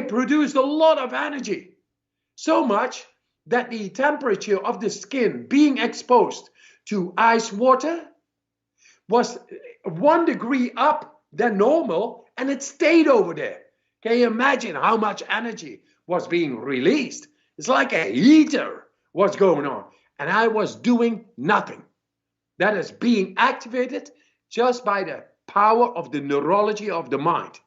they produced a lot of energy. So much that the temperature of the skin being exposed to ice water was 1 degree up than normal, and it stayed over there. Can you imagine how much energy was being released? It's like a heater was going on, and I was doing nothing. That is being activated just by the power of the neurology of the mind.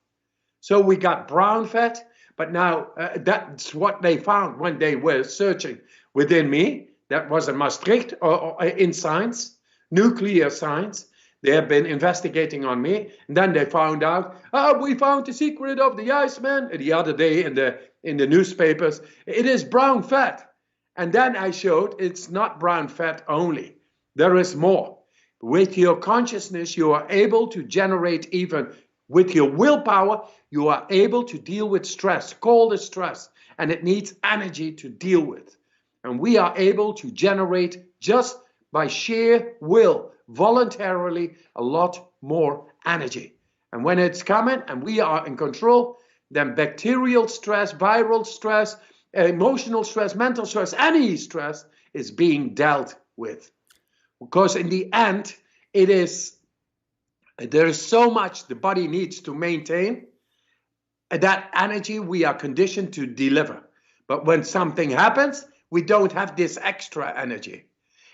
So we got brown fat, but now that's what they found when they were searching within me. That was in Maastricht or in science, nuclear science. They have been investigating on me, and then they found out, we found the secret of the Iceman the other day in the newspapers. It is brown fat. And then I showed it's not brown fat only. There is more. With your consciousness, you are able to generate, even with your willpower, you are able to deal with stress, call the stress, and it needs energy to deal with. And we are able to generate just by sheer will, voluntarily, a lot more energy. And when it's coming and we are in control, then bacterial stress, viral stress, emotional stress, mental stress, any stress is being dealt with. Because in the end, there is so much the body needs to maintain. That energy we are conditioned to deliver. But when something happens, we don't have this extra energy.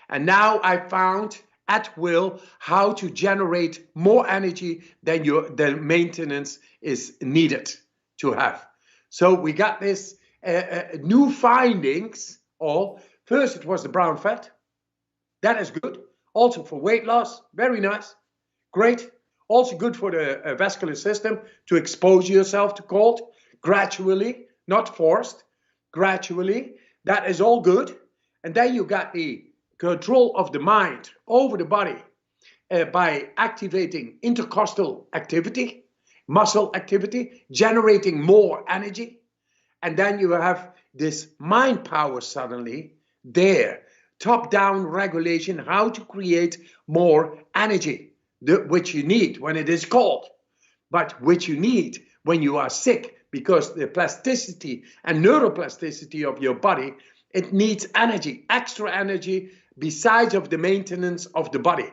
And now I found at will how to generate more energy than the maintenance is needed to have. So we got this new findings. First it was the brown fat. That is good. Also for weight loss, very nice, great. Also good for the vascular system to expose yourself to cold gradually, not forced, gradually. That is all good. And then you got the control of the mind over the body by activating intercostal activity, muscle activity, generating more energy. And then you have this mind power suddenly there. Top-down regulation, how to create more energy, which you need when it is cold, but which you need when you are sick, because the plasticity and neuroplasticity of your body, it needs energy, extra energy, besides of the maintenance of the body.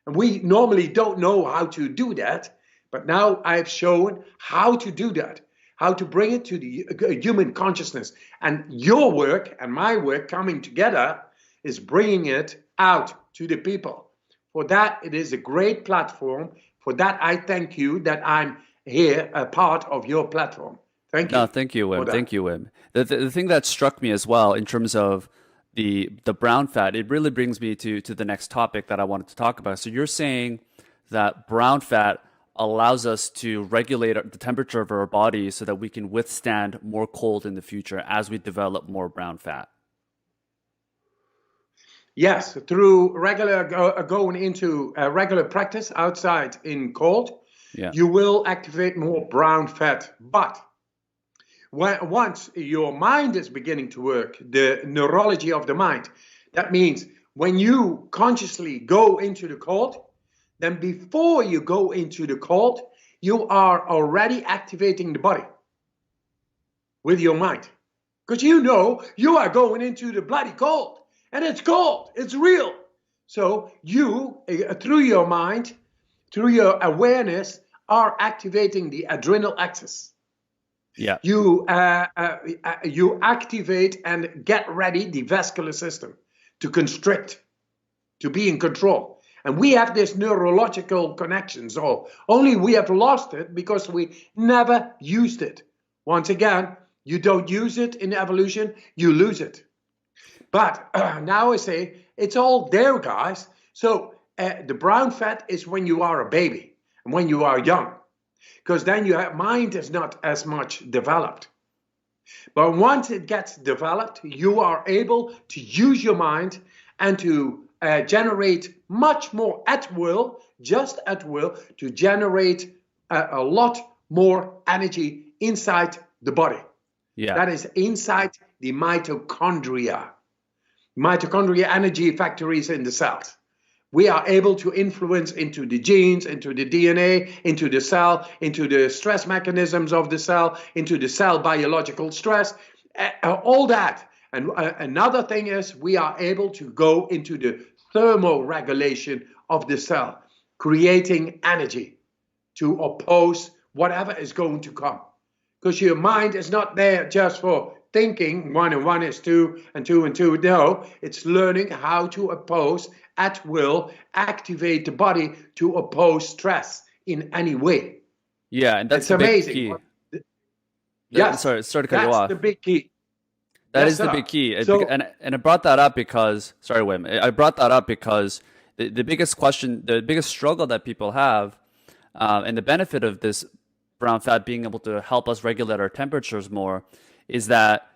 And we normally don't know how to do that, but now I've shown how to do that, how to bring it to the human consciousness. And your work and my work coming together is bringing it out to the people. For that, it is a great platform. For that, I thank you that I'm here, a part of your platform. Thank you. No, thank you, Wim. Thank you, Wim. The thing that struck me as well in terms of the brown fat, it really brings me to the next topic that I wanted to talk about. So you're saying that brown fat allows us to regulate the temperature of our body so that we can withstand more cold in the future as we develop more brown fat. Yes, through going into regular practice outside in cold, you will activate more brown fat. But once your mind is beginning to work, the neurology of the mind, that means when you consciously go into the cold, then before you go into the cold, you are already activating the body with your mind. Because you know you are going into the bloody cold. And it's cold, it's real. So you, through your mind, through your awareness, are activating the adrenal axis. Yeah. You activate and get ready the vascular system to constrict, to be in control. And we have this neurological connection. So only we have lost it because we never used it. Once again, you don't use it in evolution, you lose it. But now I say, it's all there, guys. So the brown fat is when you are a baby and when you are young, because then your mind is not as much developed. But once it gets developed, you are able to use your mind and to generate much more at will, just at will, to generate a lot more energy inside the body. Yeah. That is inside the mitochondria. Mitochondria energy factories in the cells. We are able to influence into the genes, into the DNA, into the cell, into the stress mechanisms of the cell, into the cell biological stress, all that. And another thing is we are able to go into the thermoregulation of the cell, creating energy to oppose whatever is going to come. Because your mind is not there just for thinking 1 and 1 is 2 and 2 and 2. No, it's learning how to oppose at will, activate the body to oppose stress in any way. Yeah, and that's it's amazing. Key. Yes, sorry to cut you off. That's the big key. That is the big key. And I brought that up because, sorry, Wim, I brought that up because the biggest question, the biggest struggle that people have, and the benefit of this brown fat being able to help us regulate our temperatures more, is that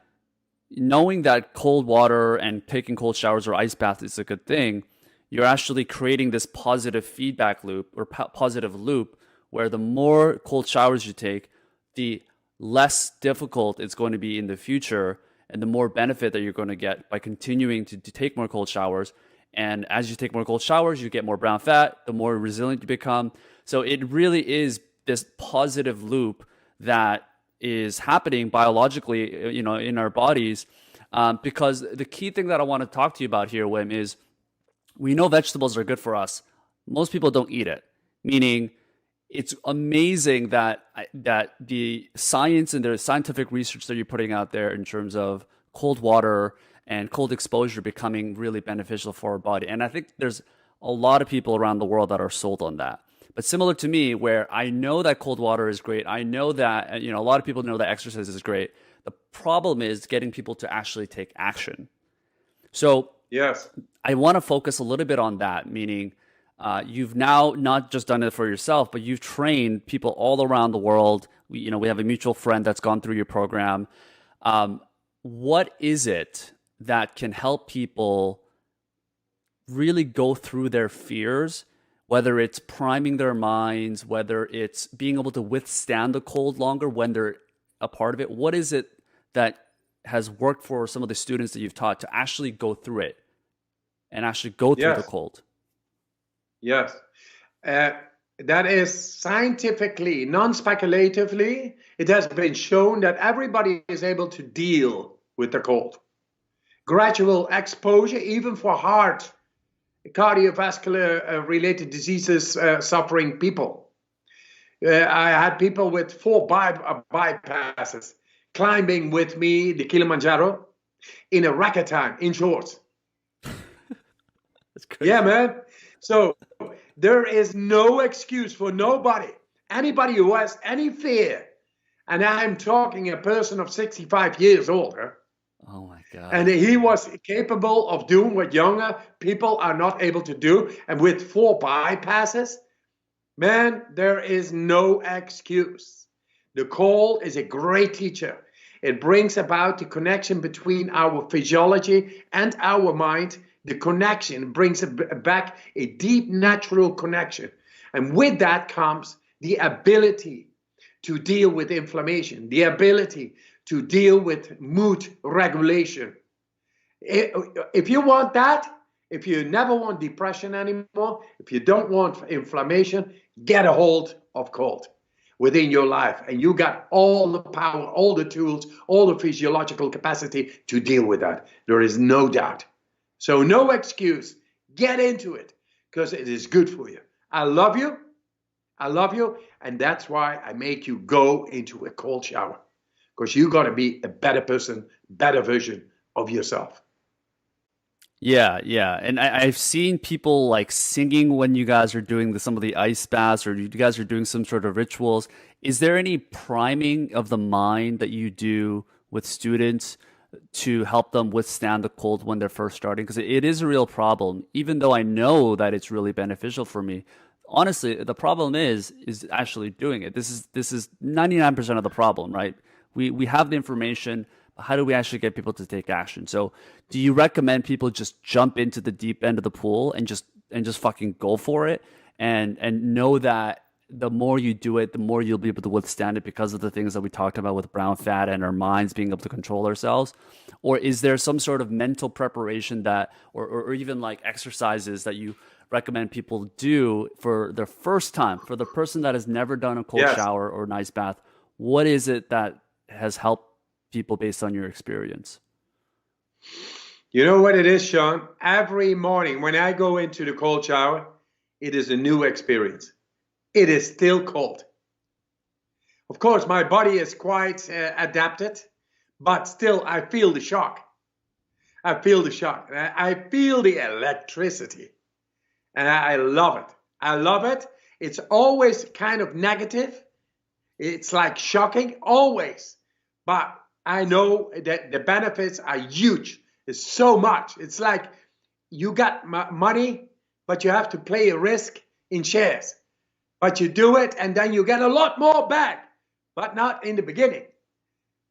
knowing that cold water and taking cold showers or ice baths is a good thing, you're actually creating this positive feedback loop or positive loop where the more cold showers you take, the less difficult it's going to be in the future, and the more benefit that you're going to get by continuing to take more cold showers. And as you take more cold showers, you get more brown fat, the more resilient you become. So it really is this positive loop that is happening biologically, in our bodies. Because the key thing that I want to talk to you about here, Wim, is we know vegetables are good for us. Most people don't eat it, meaning it's amazing that the science and the scientific research that you're putting out there in terms of cold water and cold exposure becoming really beneficial for our body. And I think there's a lot of people around the world that are sold on that. But similar to me, where I know that cold water is great, I know that, a lot of people know that exercise is great. The problem is getting people to actually take action. So yes, I want to focus a little bit on that, meaning you've now not just done it for yourself, but you've trained people all around the world. We have a mutual friend that's gone through your program. What is it that can help people really go through their fears, whether it's priming their minds, whether it's being able to withstand the cold longer when they're a part of it? What is it that has worked for some of the students that you've taught to actually go through it and actually go through the cold? Yes. That is scientifically, non-speculatively, it has been shown that everybody is able to deal with the cold. Gradual exposure, even for heart, cardiovascular related diseases suffering people. I had people with 4 bypasses climbing with me the Kilimanjaro in a racketeer in shorts. That's crazy. Yeah, man. So there is no excuse for anybody who has any fear. And I'm talking a person of 65 years old. Oh my God. And he was capable of doing what younger people are not able to do. And with 4 bypasses, man, there is no excuse. The cold is a great teacher. It brings about the connection between our physiology and our mind. The connection brings back a deep natural connection. And with that comes the ability to deal with inflammation, the ability to deal with mood regulation. If you want that, if you never want depression anymore, if you don't want inflammation, get a hold of cold within your life. And you got all the power, all the tools, all the physiological capacity to deal with that. There is no doubt. So no excuse. Get into it because it is good for you. I love you. I love you. And that's why I make you go into a cold shower, because you got to be a better person, better version of yourself. Yeah. And I've seen people like singing when you guys are doing some of the ice baths, or you guys are doing some sort of rituals. Is there any priming of the mind that you do with students to help them withstand the cold when they're first starting? Because it is a real problem, even though I know that it's really beneficial for me. Honestly, the problem is actually doing it. This is 99% of the problem, right? We have the information, but how do we actually get people to take action? So do you recommend people just jump into the deep end of the pool and just fucking go for it and know that the more you do it, the more you'll be able to withstand it because of the things that we talked about with brown fat and our minds being able to control ourselves? Or is there some sort of mental preparation that, or even like exercises that you recommend people do for their first time, for the person that has never done a cold Yes. shower or an ice bath? What is it that has helped people based on your experience? You know what it is, Sean? Every morning when I go into the cold shower, it is a new experience. It is still cold. Of course, my body is quite adapted, but still I feel the shock. I feel the shock. I feel the electricity. And I love it. I love it. It's always kind of negative. It's like shocking, always. But I know that the benefits are huge. It's so much. It's like you got money, but you have to play a risk in shares. But you do it, and then you get a lot more back, but not in the beginning.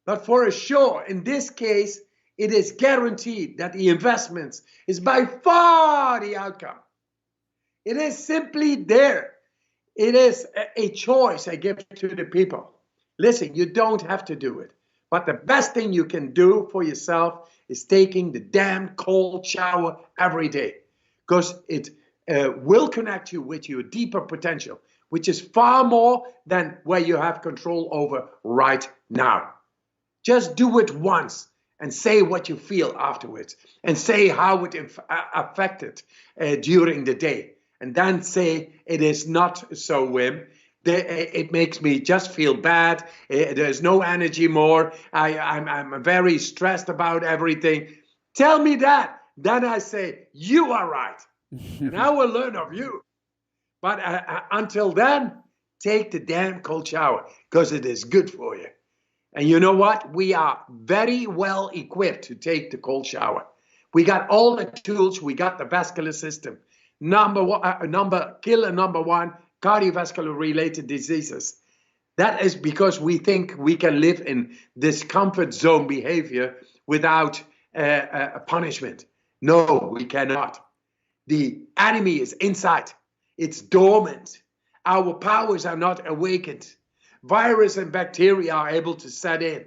But for sure, in this case, it is guaranteed that the investments is by far the outcome. It is simply there. It is a choice I give to the people. Listen, you don't have to do it. But the best thing you can do for yourself is taking the damn cold shower every day. Because it will connect you with your deeper potential, which is far more than where you have control over right now. Just do it once and say what you feel afterwards, and say how it affected during the day. And then say it is not so, Wim. It makes me just feel bad. There's no energy more. I'm very stressed about everything. Tell me that. Then I say, you are right. And I will learn of you. But until then, take the damn cold shower, because it is good for you. And you know what? We are very well equipped to take the cold shower. We got all the tools. We got the vascular system. Number one, killer number one, cardiovascular related diseases. That is because we think we can live in this comfort zone behavior without a punishment. No, we cannot. The enemy is inside. It's dormant. Our powers are not awakened. Virus and bacteria are able to set in.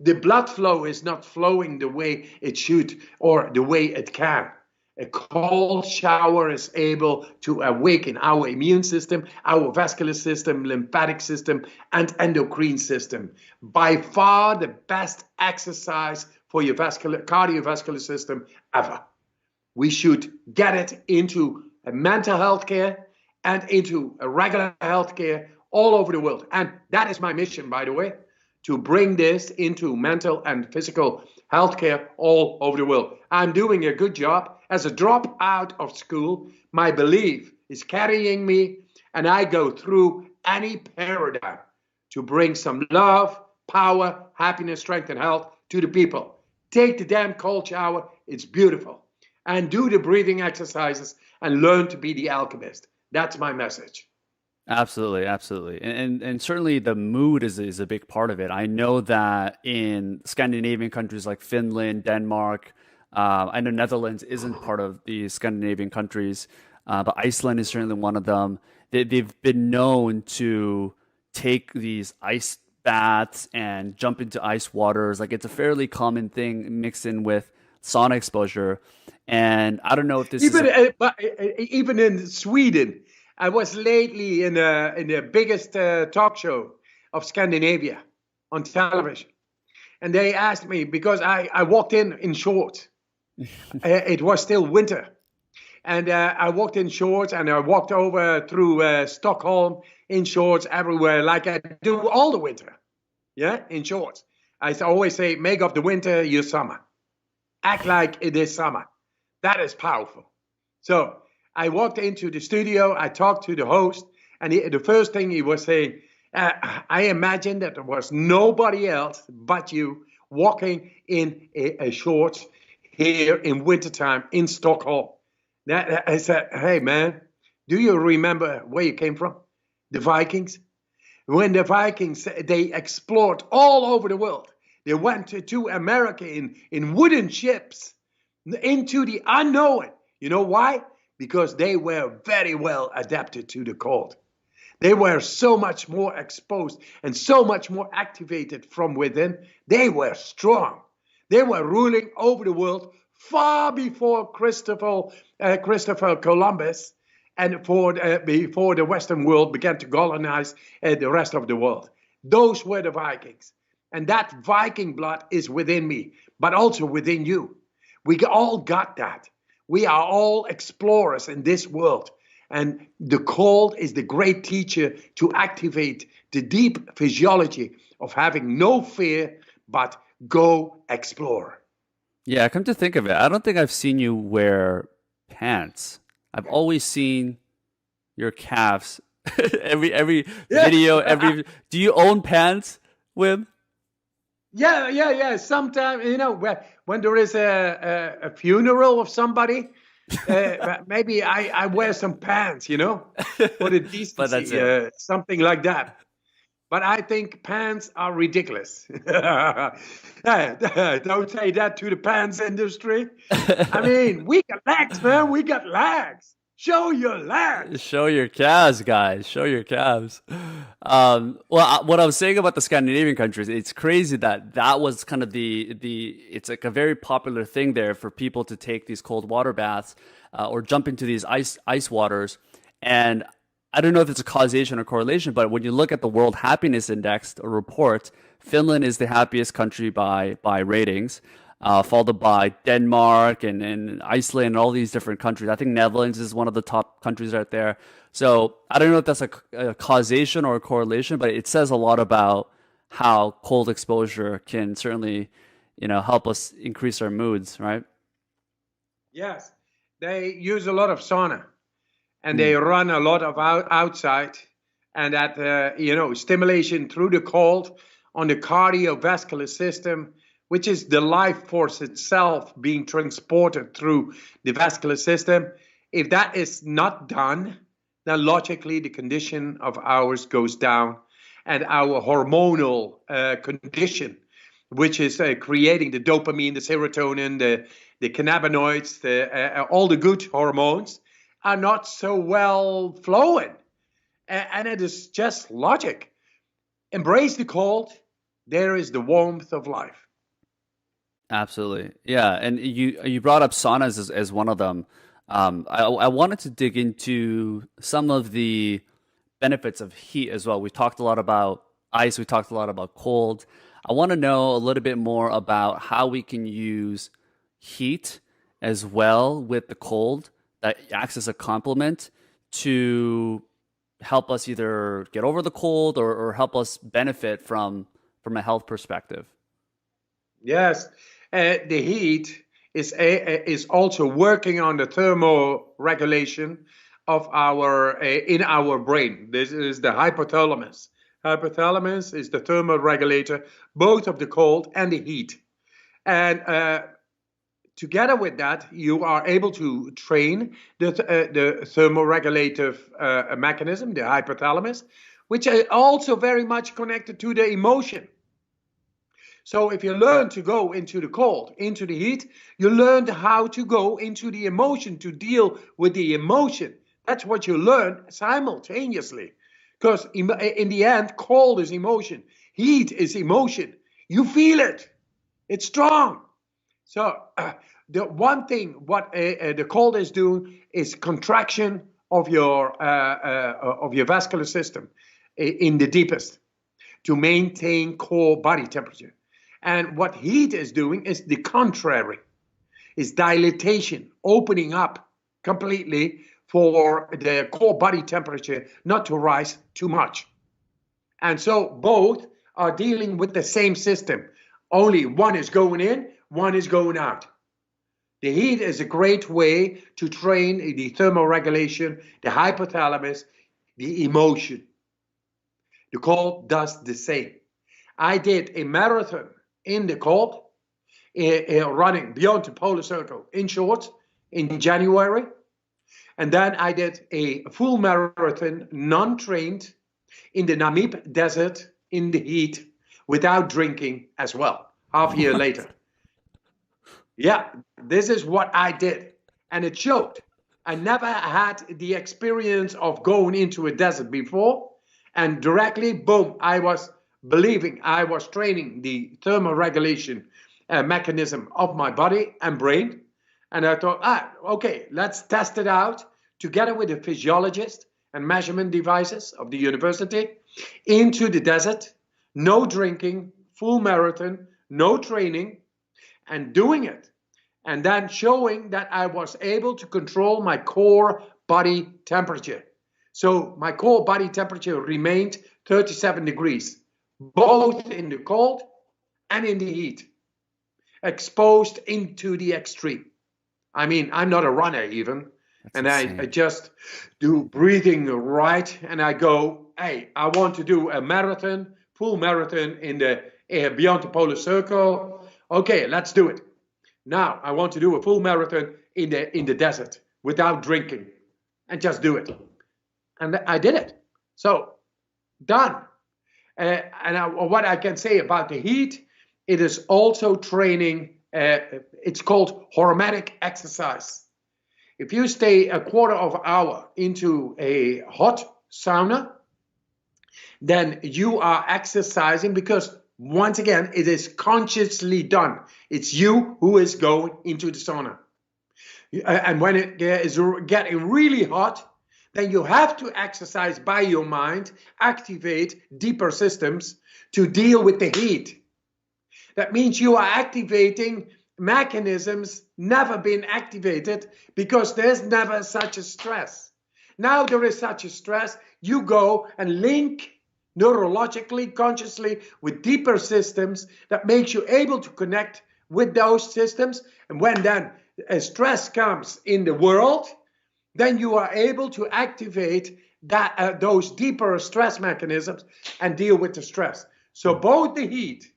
The blood flow is not flowing the way it should or the way it can. A cold shower is able to awaken our immune system, our vascular system, lymphatic system, and endocrine system. By far the best exercise for your cardiovascular system ever. We should get it into a mental health care and into a regular health care all over the world. And that is my mission, by the way, to bring this into mental and physical health care all over the world. I'm doing a good job. As a dropout of school, my belief is carrying me, and I go through any paradigm to bring some love, power, happiness, strength, and health to the people. Take the damn cold shower. It's beautiful. And do the breathing exercises and learn to be the alchemist. That's my message. Absolutely, absolutely. And certainly the mood is a big part of it. I know that in Scandinavian countries like Finland, Denmark, I know Netherlands isn't part of the Scandinavian countries, but Iceland is certainly one of them. They've been known to take these ice baths and jump into ice waters. Like, it's a fairly common thing mixed in with sauna exposure. And I don't know if this even in Sweden, I was lately in the biggest talk show of Scandinavia on television. And they asked me, because I walked in shorts. It was still winter. And I walked in shorts, and I walked over through Stockholm in shorts everywhere, like I do all the winter. Yeah, in shorts. I always say, make of the winter your summer. Act like it is summer. That is powerful. So I walked into the studio, I talked to the host, and the first thing he was saying, I imagine that there was nobody else but you walking in a shorts here in wintertime in Stockholm. I said, hey man, do you remember where you came from? The Vikings? When the Vikings, they explored all over the world. They went to America in wooden ships into the unknown. You know why? Because they were very well adapted to the cold. They were so much more exposed and so much more activated from within. They were strong. They were ruling over the world far before Christopher Columbus and before the Western world began to colonize the rest of the world. Those were the Vikings. And that Viking blood is within me, but also within you. We all got that. We are all explorers in this world. And the cold is the great teacher to activate the deep physiology of having no fear, but go explore. Yeah, come to think of it, I don't think I've seen you wear pants. I've always seen your calves. every video, do you own pants, Wim? Yeah. Sometimes, when there is a funeral of somebody, maybe I wear some pants, for the decency, But that's it. Something like that. But I think pants are ridiculous. Don't say that to the pants industry. I mean, we got legs, man. We got legs. Show your legs. Show your calves, guys. Show your calves. What I was saying about the Scandinavian countries, it's crazy that was kind of it's like a very popular thing there for people to take these cold water baths or jump into these ice waters. And I don't know if it's a causation or correlation, but when you look at the World Happiness Index or report, Finland is the happiest country by ratings, followed by Denmark and Iceland and all these different countries. I think Netherlands is one of the top countries right there. So I don't know if that's a causation or a correlation, but it says a lot about how cold exposure can certainly, help us increase our moods, right? Yes, they use a lot of sauna. And they run a lot of outside, and that stimulation through the cold on the cardiovascular system, which is the life force itself being transported through the vascular system. If that is not done, then logically the condition of ours goes down, and our hormonal condition, which is creating the dopamine, the serotonin, the cannabinoids, all the good hormones, are not so well flowing. And it is just logic. Embrace the cold. There is the warmth of life. Absolutely. Yeah. And you brought up saunas as one of them. I wanted to dig into some of the benefits of heat as well. We talked a lot about ice. We talked a lot about cold. I want to know a little bit more about how we can use heat as well with the cold that acts as a complement to help us either get over the cold or help us benefit from a health perspective. Yes, the heat is also working on the thermoregulation of in our brain. This is the hypothalamus. Hypothalamus is the thermoregulator, both of the cold and the heat. And together with that, you are able to train the thermoregulative mechanism, the hypothalamus, which is also very much connected to the emotion. So if you learn to go into the cold, into the heat, you learn how to go into the emotion, to deal with the emotion. That's what you learn simultaneously. Because in the end, cold is emotion. Heat is emotion. You feel it. It's strong. So the one thing what the cold is doing is contraction of your vascular system in the deepest to maintain core body temperature. And what heat is doing is the contrary, is dilatation, opening up completely for the core body temperature not to rise too much. And so both are dealing with the same system. Only one is going in, one is going out. The heat is a great way to train the thermoregulation, the hypothalamus, the emotion. The cold does the same. I did a marathon in the cold, running beyond the polar circle in shorts in January. And then I did a full marathon, non-trained, in the Namib desert in the heat without drinking as well, half a year later. Yeah, this is what I did. And it showed. I never had the experience of going into a desert before, and directly, boom, I was believing I was training the thermoregulation mechanism of my body and brain. And I thought, okay, let's test it out together with a physiologist and measurement devices of the university into the desert, no drinking, full marathon, no training, and doing it. And then showing that I was able to control my core body temperature. So my core body temperature remained 37 degrees, both in the cold and in the heat, exposed into the extreme. I mean, I'm not a runner even. That's and I just do breathing right. And I go, hey, I want to do a marathon, full marathon in the beyond the polar circle. Okay, let's do it. Now I want to do a full marathon in the desert without drinking, and just do it. And I did it. So done. What I can say about the heat, it is also training. It's called hormetic exercise. If you stay a quarter of an hour into a hot sauna, then you are exercising, because once again, it is consciously done. It's you who is going into the sauna. And when it is getting really hot, then you have to exercise by your mind, activate deeper systems to deal with the heat. That means you are activating mechanisms never been activated, because there's never such a stress. Now there is such a stress, you go and link neurologically, consciously, with deeper systems that makes you able to connect with those systems. And when then a stress comes in the world, then you are able to activate that those deeper stress mechanisms and deal with the stress. So both the heat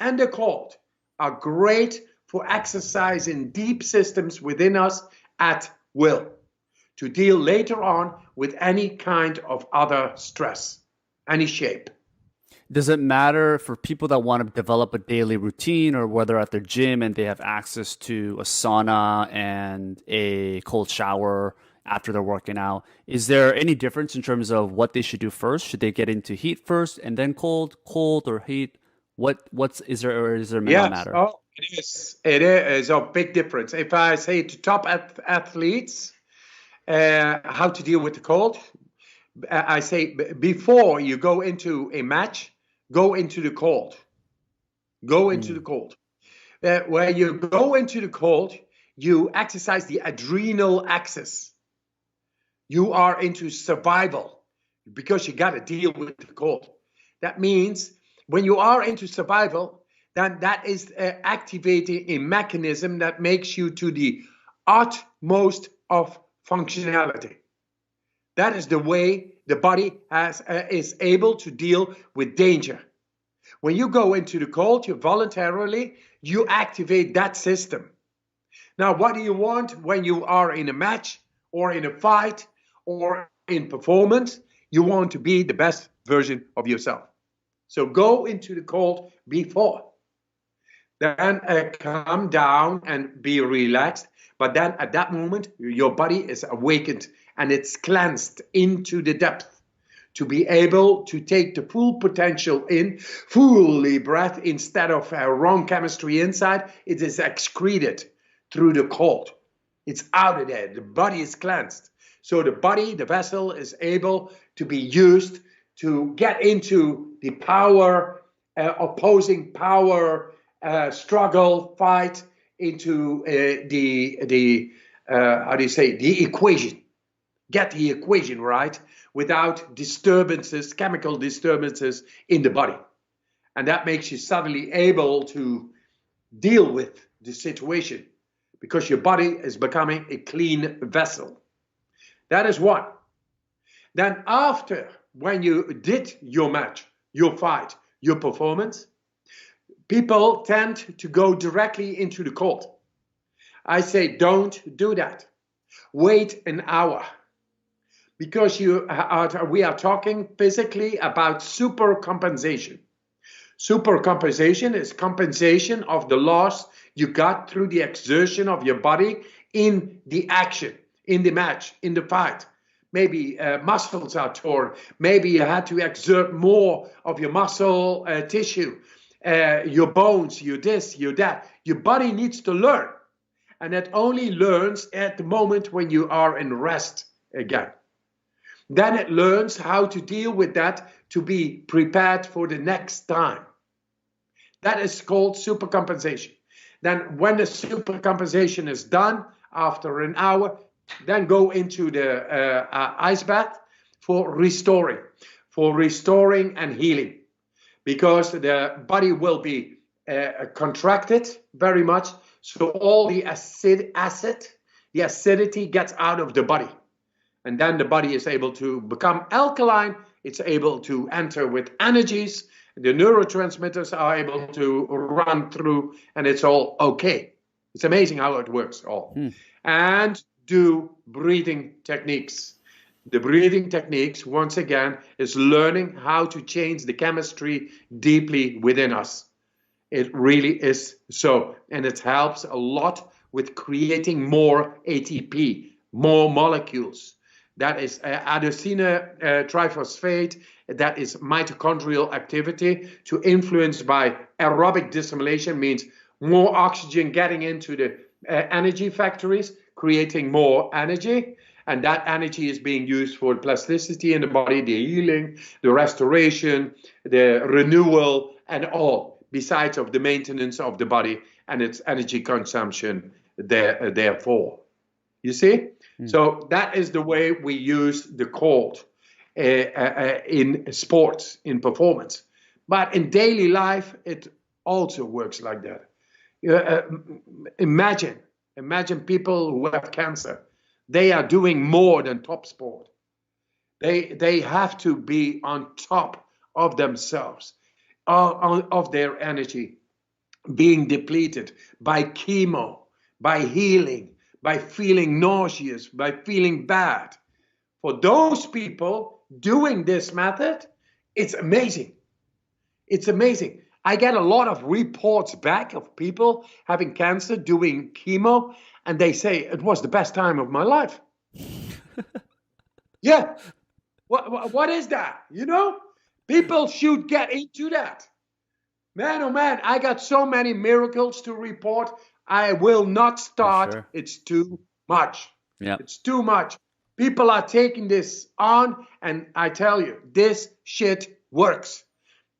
and the cold are great for exercising deep systems within us at will, to deal later on with any kind of other stress, any shape. Does it matter for people that want to develop a daily routine, or whether at their gym and they have access to a sauna and a cold shower after they're working out? Is there any difference in terms of what they should do first? Should they get into heat first and then cold or heat? Is there no matter? Oh, it is. It is a big difference. If I say to top athletes how to deal with the cold, I say before you go into a match, go into the cold. Go into the cold. Where you go into the cold, you exercise the adrenal axis. You are into survival because you got to deal with the cold. That means when you are into survival, then that is activating a mechanism that makes you to the utmost of functionality. That is the way the body is able to deal with danger. When you go into the cold, you voluntarily, you activate that system. Now, what do you want when you are in a match or in a fight or in performance? You want to be the best version of yourself. So go into the cold before. Then calm down and be relaxed. But then at that moment, your body is awakened and it's cleansed into the depth to be able to take the full potential in, fully breath, instead of wrong chemistry inside. It is excreted through the cold. It's out of there. The body is cleansed. So the body, the vessel, is able to be used to get into the power, opposing power, struggle, fight, into the equation. Get the equation right without disturbances, chemical disturbances in the body. And that makes you suddenly able to deal with the situation because your body is becoming a clean vessel. That is one. Then after, when you did your match, your fight, your performance, people tend to go directly into the cold. I say, don't do that. Wait an hour. Because we are talking physically about supercompensation. Supercompensation is compensation of the loss you got through the exertion of your body in the action, in the match, in the fight. Maybe muscles are torn. Maybe you had to exert more of your muscle tissue, your bones, your this, your that. Your body needs to learn. And it only learns at the moment when you are in rest again. Then it learns how to deal with that to be prepared for the next time. That is called supercompensation. Then when the supercompensation is done, after an hour, then go into the ice bath for restoring and healing. Because the body will be contracted very much, so all the acidity gets out of the body. And then the body is able to become alkaline, it's able to enter with energies, the neurotransmitters are able to run through, and it's all okay. It's amazing how it works all. And do breathing techniques. The breathing techniques, once again, is learning how to change the chemistry deeply within us. It really is so. And it helps a lot with creating more ATP, more molecules. That is adenosine triphosphate, that is mitochondrial activity to influence by aerobic dissimilation, means more oxygen getting into the energy factories, creating more energy. And that energy is being used for plasticity in the body, the healing, the restoration, the renewal, and all, besides of the maintenance of the body and its energy consumption therefore. You see? So that is the way we use the cold in sports, in performance. But in daily life, it also works like that. Imagine people who have cancer. They are doing more than top sport. They have to be on top of themselves, of their energy, being depleted by chemo, by healing, by feeling nauseous, by feeling bad. For those people doing this method, it's amazing. It's amazing. I get a lot of reports back of people having cancer, doing chemo, and they say, it was the best time of my life. Yeah. What is that? You know? People should get into that. Man, oh man, I got so many miracles to report. I will not start. Sure. It's too much. Yeah. It's too much. People are taking this on, and I tell you, this shit works.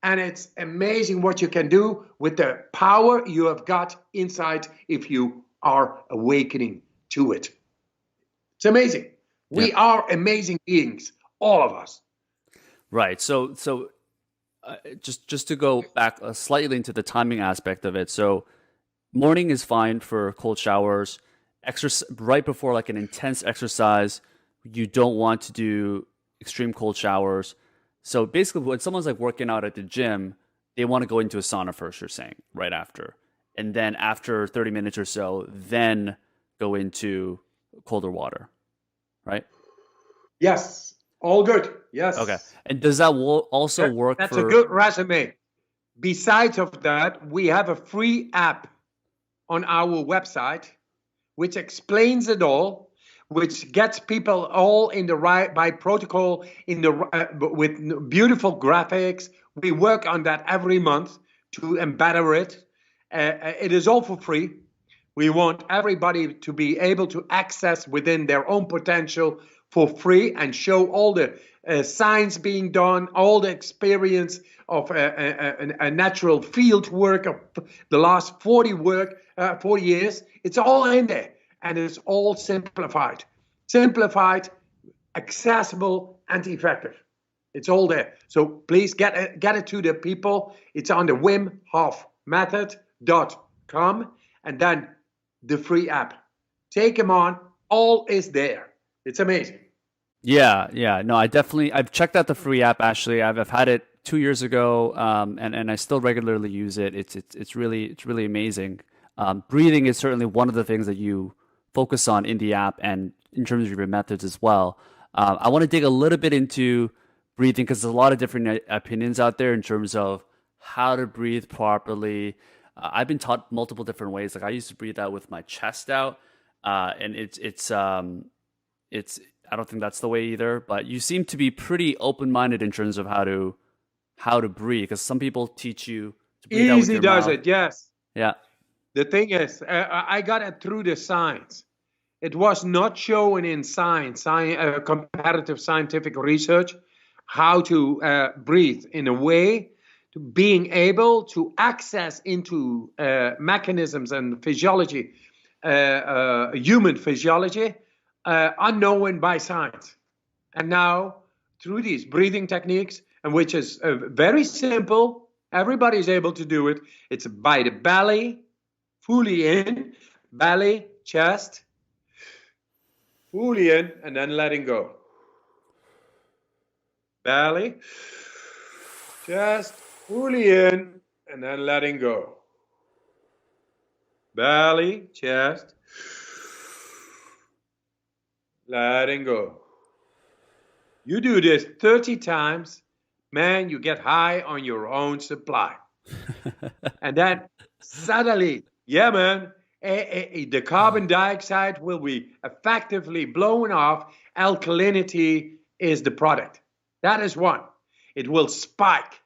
And it's amazing what you can do with the power you have got inside if you are awakening to it. It's amazing. We are amazing beings, all of us. Right. So just to go back slightly into the timing aspect of it. So morning is fine for cold showers. Right before like an intense exercise, you don't want to do extreme cold showers. So basically, when someone's like working out at the gym, they want to go into a sauna first, you're saying, right after. And then after 30 minutes or so, then go into colder water, right? Yes. All good. Yes. Okay. And does that also work That's for... a good resume. Besides of that, we have a free app on our website which explains it all, which gets people all in the right by protocol in the with beautiful graphics. We work on that every month to embed it. It is all for free. We want everybody to be able to access within their own potential for free and show all the science being done, all the experience of a natural field work of the last 40 years. It's all in there, and it's all simplified, accessible, and effective. It's all there. So please get it to the people. It's on the wimhofmethod.com, and then the free app. Take them on. All is there. It's amazing. Yeah. No, I've checked out the free app. Actually, I've had it 2 years ago, and I still regularly use it. It's really amazing. Breathing is certainly one of the things that you focus on in the app, and in terms of your methods as well. I want to dig a little bit into breathing because there's a lot of different opinions out there in terms of how to breathe properly. I've been taught multiple different ways. Like I used to breathe out with my chest out, and it's it's I don't think that's the way either. But you seem to be pretty open-minded in terms of how to breathe, because some people teach you to breathe out with Easy your does mouth. it, yes. Yeah. The thing is, I got it through the science. It was not shown in science, comparative scientific research, how to breathe in a way to being able to access into mechanisms and physiology, human physiology, unknown by science. And now, through these breathing techniques, and which is very simple, everybody is able to do it. It's by the belly, fully in, belly, chest, fully in, and then letting go. Belly, chest, fully in, and then letting go. Belly, chest, letting go. You do this 30 times, man, you get high on your own supply. And then suddenly, yeah, man, the carbon dioxide will be effectively blown off. Alkalinity is the product. That is one. It will spike.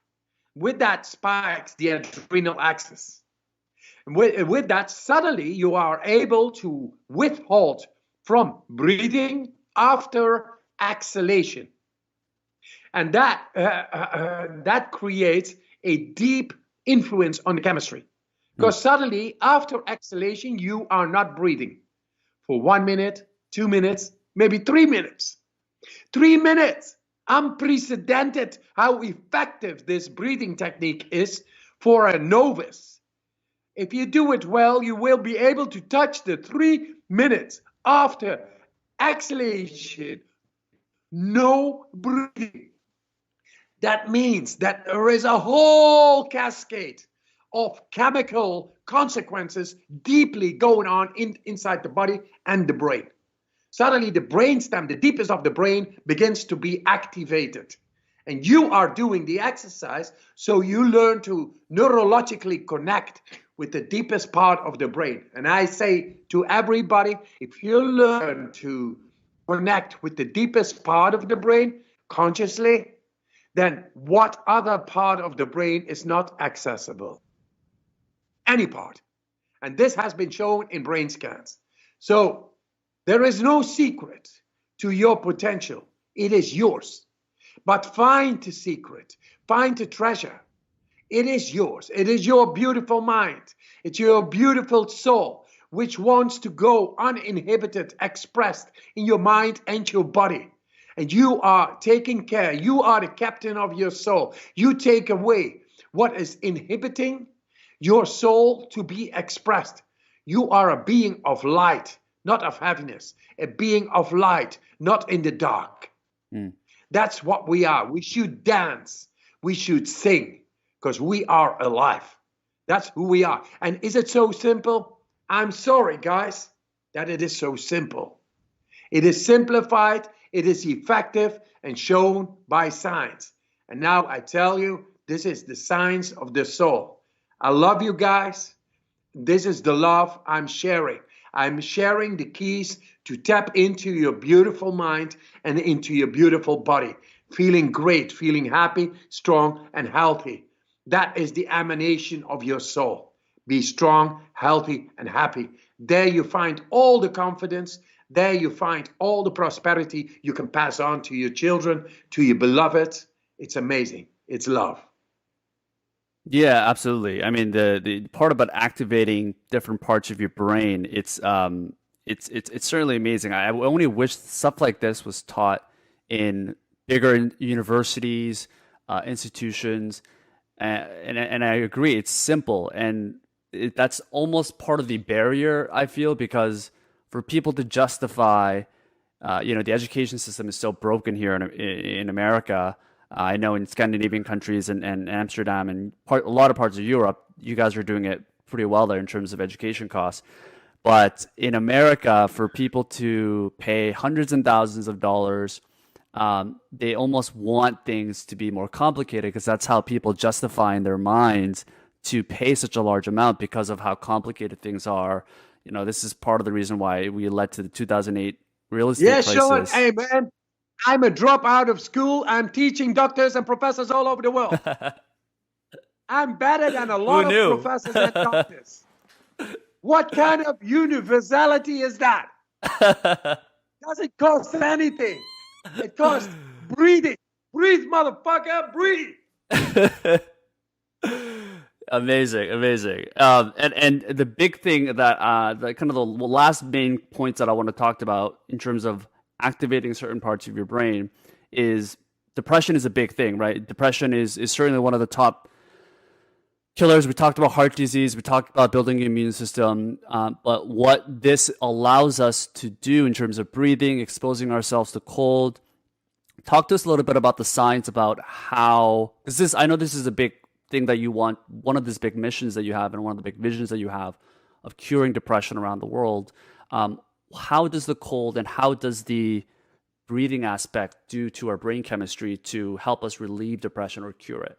With that spikes the adrenal axis. And with that, suddenly you are able to withhold from breathing after exhalation. And that creates a deep influence on the chemistry. Because suddenly, after exhalation, you are not breathing for 1 minute, 2 minutes, maybe 3 minutes. 3 minutes. Unprecedented how effective this breathing technique is for a novice. If you do it well, you will be able to touch the 3 minutes after exhalation. No breathing. That means that there is a whole cascade of chemical consequences deeply going on inside the body and the brain. Suddenly the brainstem, the deepest of the brain, begins to be activated. And you are doing the exercise, so you learn to neurologically connect with the deepest part of the brain. And I say to everybody, if you learn to connect with the deepest part of the brain consciously, then what other part of the brain is not accessible? Any part. And this has been shown in brain scans. So there is no secret to your potential. It is yours. But find the secret. Find the treasure. It is yours. It is your beautiful mind. It's your beautiful soul, which wants to go uninhibited, expressed in your mind and your body. And you are taking care. You are the captain of your soul. You take away what is inhibiting your soul to be expressed. You are a being of light, not of heaviness. A being of light, not in the dark. That's what we are. We should dance. We should sing, because we are alive. That's who we are. And is it so simple? I'm sorry, guys, that it is so simple. It is simplified. It is effective and shown by science. And now I tell you, this is the science of the soul. I love you guys. This is the love I'm sharing. I'm sharing the keys to tap into your beautiful mind and into your beautiful body. Feeling great, feeling happy, strong, and healthy. That is the emanation of your soul. Be strong, healthy, and happy. There you find all the confidence. There you find all the prosperity you can pass on to your children, to your beloved. It's amazing. It's love. Yeah, absolutely. I mean, the part about activating different parts of your brain, it's certainly amazing. I only wish stuff like this was taught in bigger universities, institutions, and I agree. It's simple, and that's almost part of the barrier, I feel, because for people to justify, the education system is so broken here in America. I know in Scandinavian countries and Amsterdam and a lot of parts of Europe, you guys are doing it pretty well there in terms of education costs. But in America, for people to pay hundreds and thousands of dollars, they almost want things to be more complicated, because that's how people justify in their minds to pay such a large amount, because of how complicated things are. This is part of the reason why we led to the 2008 Real estate Yeah, Sean. prices. Hey, man, I'm a dropout of school. I'm teaching doctors and professors all over the world. I'm better than a Who lot of knew? professors and doctors. What kind of universality is that? Doesn't cost anything. It costs breathing. Breathe, motherfucker, breathe. Amazing, amazing. And the big thing that the kind of the last main points that I want to talk about in terms of activating certain parts of your brain is depression is a big thing, right? Depression is certainly one of the top killers. We talked about heart disease. We talked about building the immune system. But what this allows us to do in terms of breathing, exposing ourselves to cold. Talk to us a little bit about the science about how, because I know this is a big thing that you want, one of these big missions that you have and one of the big visions that you have of curing depression around the world. How does the cold and how does the breathing aspect do to our brain chemistry to help us relieve depression or cure it?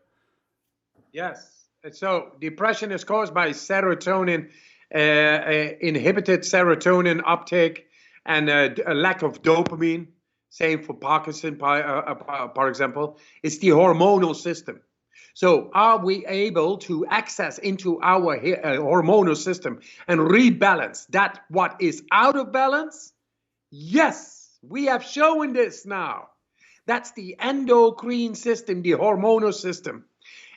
Yes. So depression is caused by serotonin, inhibited serotonin uptake, and a lack of dopamine. Same for Parkinson, for example. It's the hormonal system. So are we able to access into our hormonal system and rebalance that what is out of balance? Yes, we have shown this now. That's the endocrine system, the hormonal system,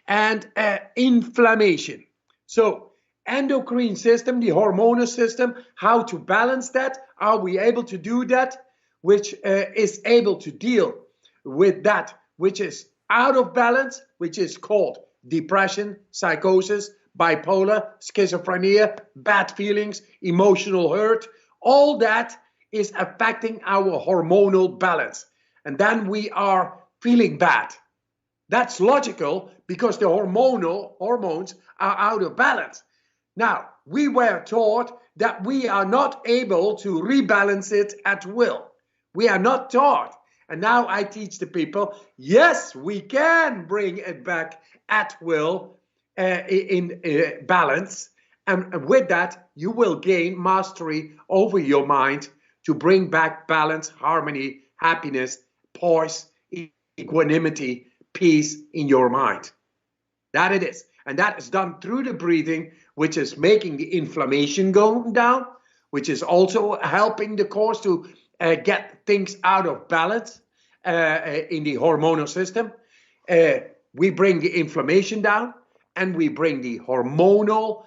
and inflammation. So endocrine system, the hormonal system, how to balance that? Are we able to do that? Which is able to deal with that which is out of balance, which is called depression, psychosis, bipolar, schizophrenia, bad feelings, emotional hurt. All that is affecting our hormonal balance. And then we are feeling bad. That's logical because the hormones are out of balance. Now, we were taught that we are not able to rebalance it at will. We are not taught. And now I teach the people, yes, we can bring it back at will in balance. And with that, you will gain mastery over your mind to bring back balance, harmony, happiness, poise, equanimity, peace in your mind. That it is. And that is done through the breathing, which is making the inflammation go down, which is also helping the cause to get things out of balance in the hormonal system. We bring the inflammation down and we bring the hormonal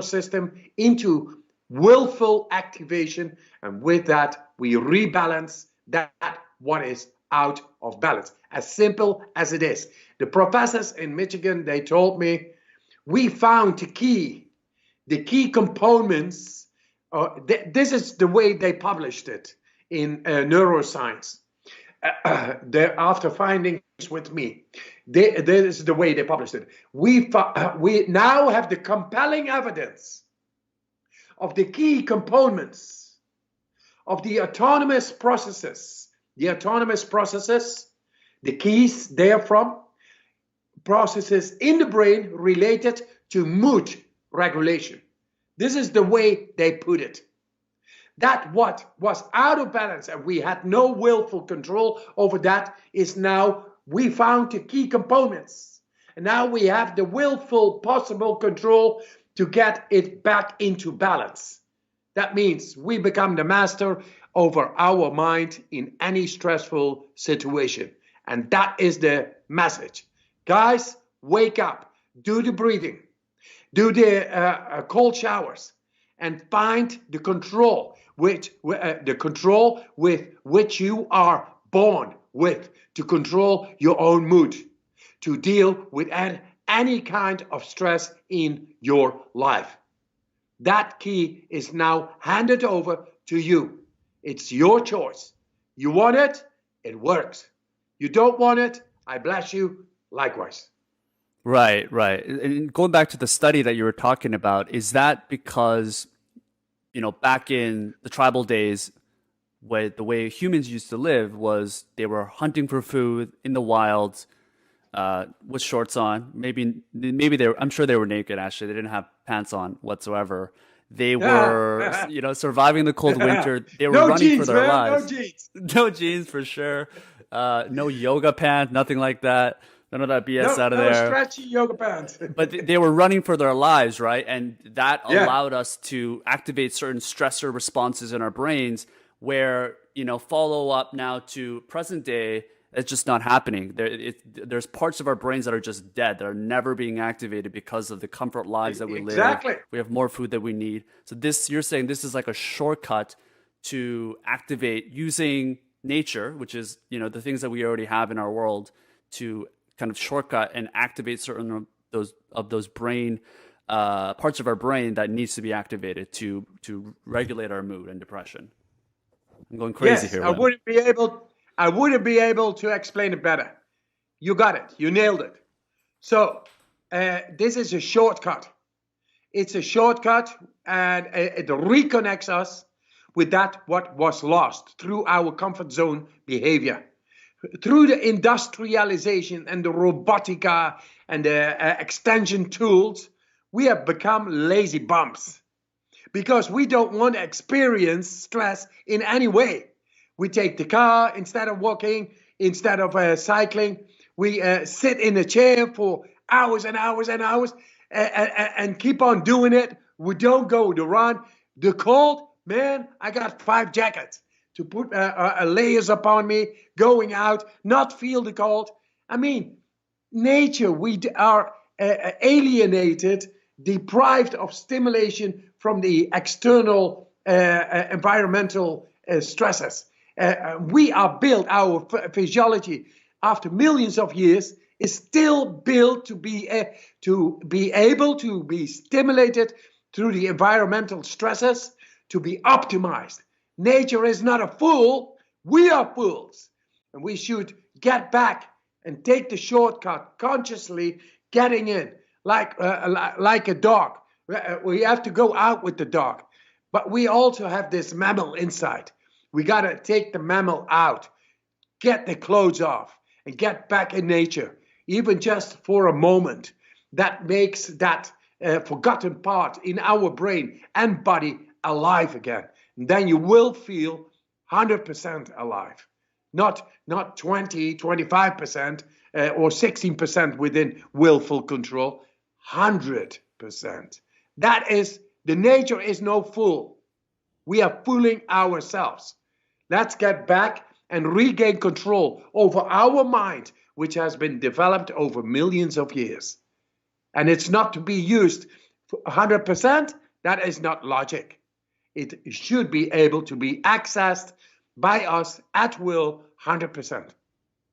system into willful activation. And with that, we rebalance that what is out of balance. As simple as it is. The professors in Michigan, they told me, we found the key components. This is the way they published it in neuroscience. After findings with me, this is the way they published it. We now have the compelling evidence of the key components of the autonomous processes. The keys therefrom, processes in the brain related to mood regulation. This is the way they put it. That what was out of balance and we had no willful control over that is now we found the key components. And now we have the willful possible control to get it back into balance. That means we become the master over our mind in any stressful situation. And that is the message. Guys, wake up, do the breathing. Do the cold showers and find the control with which you are born with to control your own mood, to deal with any kind of stress in your life. That key is now handed over to you. It's your choice. You want it? It works. You don't want it? I bless you. Likewise. Right, right. And going back to the study that you were talking about, is that because, back in the tribal days, the way humans used to live was they were hunting for food in the wild, with shorts on. Maybe I'm sure they were naked. Actually, they didn't have pants on whatsoever. They were, surviving the cold winter. They were No running jeans, for their man. lives. No jeans. No jeans for sure. No yoga pants, nothing like that. None of that BS out of No there. stretchy yoga pants. But they were running for their lives, right? And that Yeah. allowed us to activate certain stressor responses in our brains where, follow up now to present day, it's just not happening. There's parts of our brains that are just dead, that are never being activated because of the comfort lives that we live. Exactly. We have more food that we need. So you're saying this is like a shortcut to activate using nature, which is, the things that we already have in our world, to kind of shortcut and activate certain of those brain parts of our brain that needs to be activated to regulate our mood and depression. I'm going crazy here. I wouldn't be able to explain it better. You got it. You nailed it. So this is a shortcut. It's a shortcut, and it reconnects us with what was lost through our comfort zone behavior. Through the industrialization and the robotica and the extension tools, we have become lazy bums because we don't want to experience stress in any way. We take the car instead of walking, instead of cycling. We sit in a chair for hours and hours and hours and keep on doing it. We don't go to run. The cold, man, I got 5 jackets to put layers upon me, going out, not feel the cold. I mean, nature, we are alienated, deprived of stimulation from the external environmental stresses. We are built, our physiology, after millions of years, is still built to be able to be stimulated through the environmental stresses, to be optimized. Nature is not a fool. We are fools. And we should get back and take the shortcut, consciously getting in, like a dog. We have to go out with the dog. But we also have this mammal inside. We got to take the mammal out, get the clothes off, and get back in nature, even just for a moment. That makes that forgotten part in our brain and body alive again. And then you will feel 100% alive, not 20, 25% or 16% within willful control, 100%. That is, the nature is no fool. We are fooling ourselves. Let's get back and regain control over our mind, which has been developed over millions of years. And it's not to be used 100%. That is not logic. It should be able to be accessed by us at will 100%.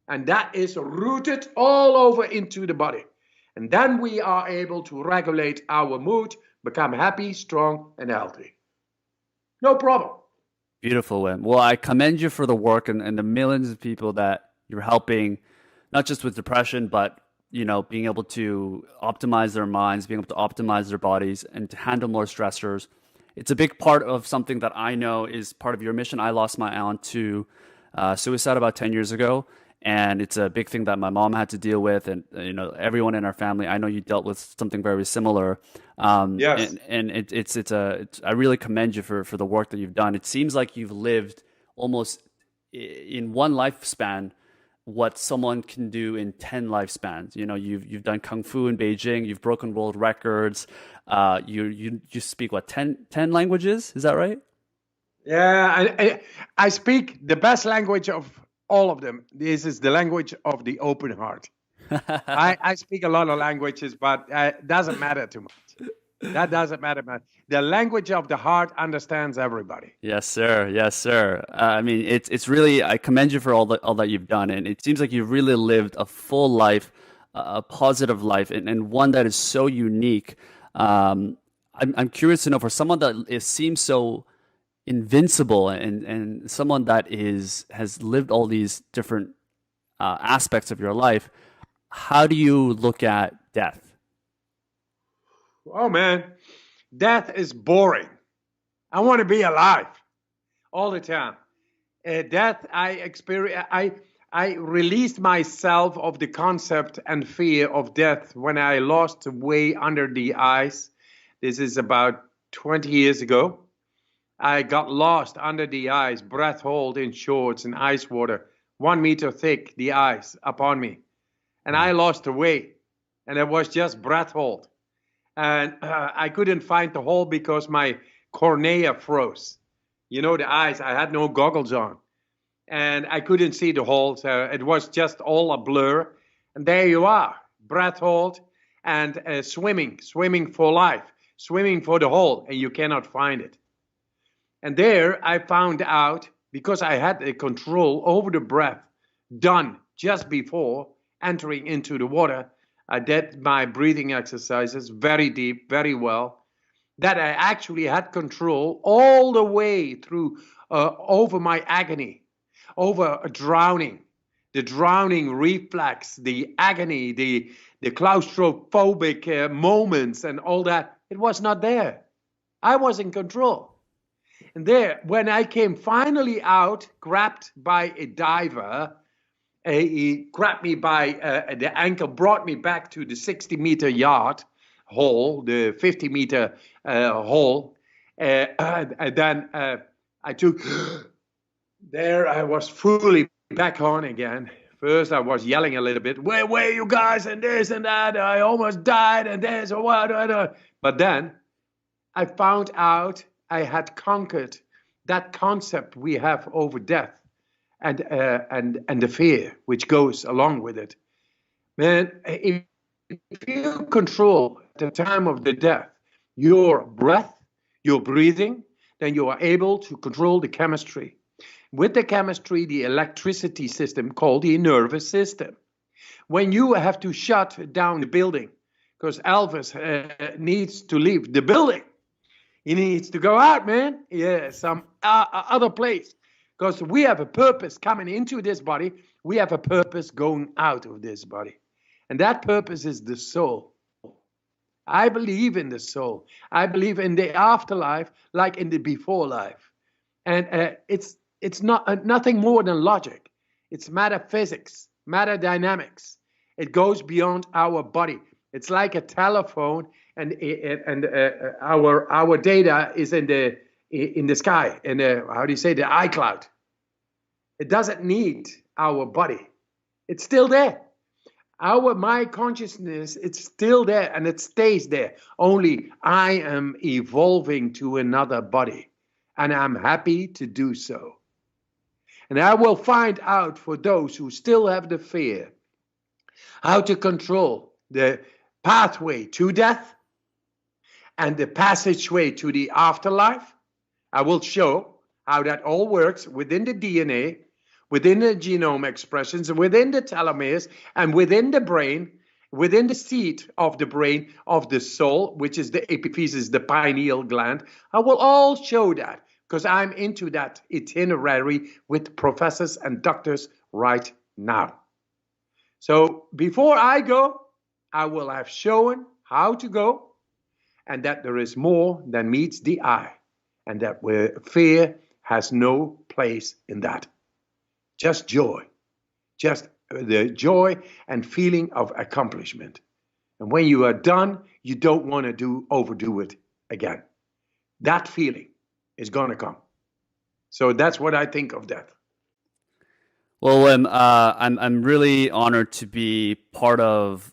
And that is rooted all over into the body. And then we are able to regulate our mood, become happy, strong, and healthy. No problem. Beautiful, Wim. Well, I commend you for the work and the millions of people that you're helping, not just with depression, but being able to optimize their minds, being able to optimize their bodies, and to handle more stressors. It's a big part of something that I know is part of your mission. I lost my aunt to suicide about 10 years ago, and it's a big thing that my mom had to deal with, and everyone in our family. I know you dealt with something very similar. Yes. And I really commend you for the work that you've done. It seems like you've lived almost in one lifespan what someone can do in 10 lifespans. You've done Kung Fu in Beijing, you've broken world records, you speak 10 languages, is that right? Yeah, I speak the best language of all of them. This is the language of the open heart. I speak a lot of languages, but it doesn't matter too much. That doesn't matter much. The language of the heart understands everybody. Yes, sir. Yes, sir. I mean, it's really, I commend you for all that you've done, and it seems like you've really lived a full life, a positive life, and one that is so unique. I'm curious to know, for someone that seems so invincible, and someone that has lived all these different aspects of your life, how do you look at death? Oh man, death is boring. I want to be alive all the time. Death, I released myself of the concept and fear of death when I lost way under the ice. This is about 20 years ago. I got lost under the ice, breath hold in shorts and ice water, 1 meter thick, the ice upon me. And I lost the way. And it was just breath hold. And I couldn't find the hole because my cornea froze. You know, the eyes, I had no goggles on. And I couldn't see the hole. So it was just all a blur. And there you are, breath hold and swimming for life, swimming for the hole, and you cannot find it. And there I found out, because I had a control over the breath done just before entering into the water, I did my breathing exercises very deep, very well, that I actually had control all the way through over my agony, over drowning, the drowning reflex, the agony, the claustrophobic moments and all that. It was not there. I was in control. And there, when I came finally out, grabbed by a diver, he grabbed me by the ankle, brought me back to the 60-meter yard hole, the 50-meter hole. And then I took, there I was fully back on again. First I was yelling a little bit, where were you guys, and this and that, I almost died, and this, or what. But then I found out I had conquered that concept we have over death and the fear which goes along with it. Man, if you control at the time of the death your breath, your breathing, then you are able to control the chemistry. With the chemistry, the electricity system called the nervous system. When you have to shut down the building, because Elvis needs to leave the building, he needs to go out, man. Yeah, some other place. Because we have a purpose coming into this body. We have a purpose going out of this body. And that purpose is the soul. I believe in the soul. I believe in the afterlife like in the before life. And it's not nothing more than logic. It's metaphysics, matter dynamics. It goes beyond our body. It's like a telephone, and our data is in the sky, in the, how do you say, the iCloud. It doesn't need our body. It's still there. My consciousness, it's still there, and it stays there. Only I am evolving to another body, and I'm happy to do so. And I will find out, for those who still have the fear, how to control the pathway to death and the passageway to the afterlife. I will show how that all works within the DNA, within the genome expressions, within the telomeres, and within the brain, within the seat of the brain of the soul, which is the epiphysis, the pineal gland. I will all show that, because I'm into that itinerary with professors and doctors right now. So before I go, I will have shown how to go, and that there is more than meets the eye, and that where fear has no place in that. Just joy, just the joy and feeling of accomplishment. And when you are done, you don't want to overdo it again. That feeling is going to come. So that's what I think of death. Well, I'm really honored to be part of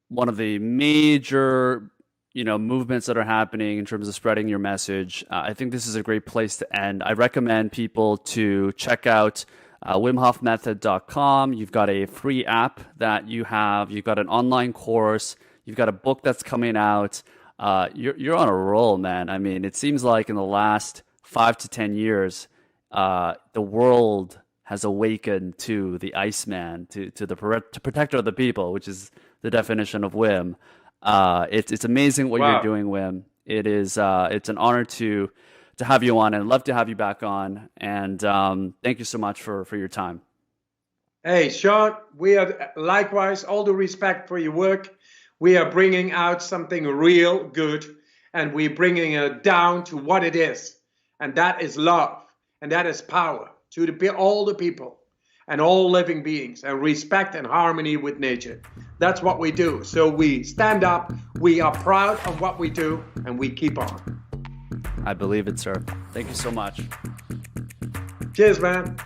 one of the major, movements that are happening in terms of spreading your message. I think this is a great place to end. I recommend people to check out WimHofMethod.com. You've got a free app that you have. You've got an online course. You've got a book that's coming out. You're on a roll, man. I mean, it seems like in the last 5 to 10 years, the world has awakened to the Iceman, to the protector of the people, which is the definition of Wim. It's amazing what you're doing, Wim. It's an honor to have you on, and love to have you back on. And thank you so much for your time. Hey, Sean, we are likewise, all the respect for your work. We are bringing out something real good, and we're bringing it down to what it is. And that is love, and that is power to all the people and all living beings, and respect and harmony with nature. That's what we do. So we stand up, we are proud of what we do, and we keep on. I believe it, sir. Thank you so much. Cheers, man.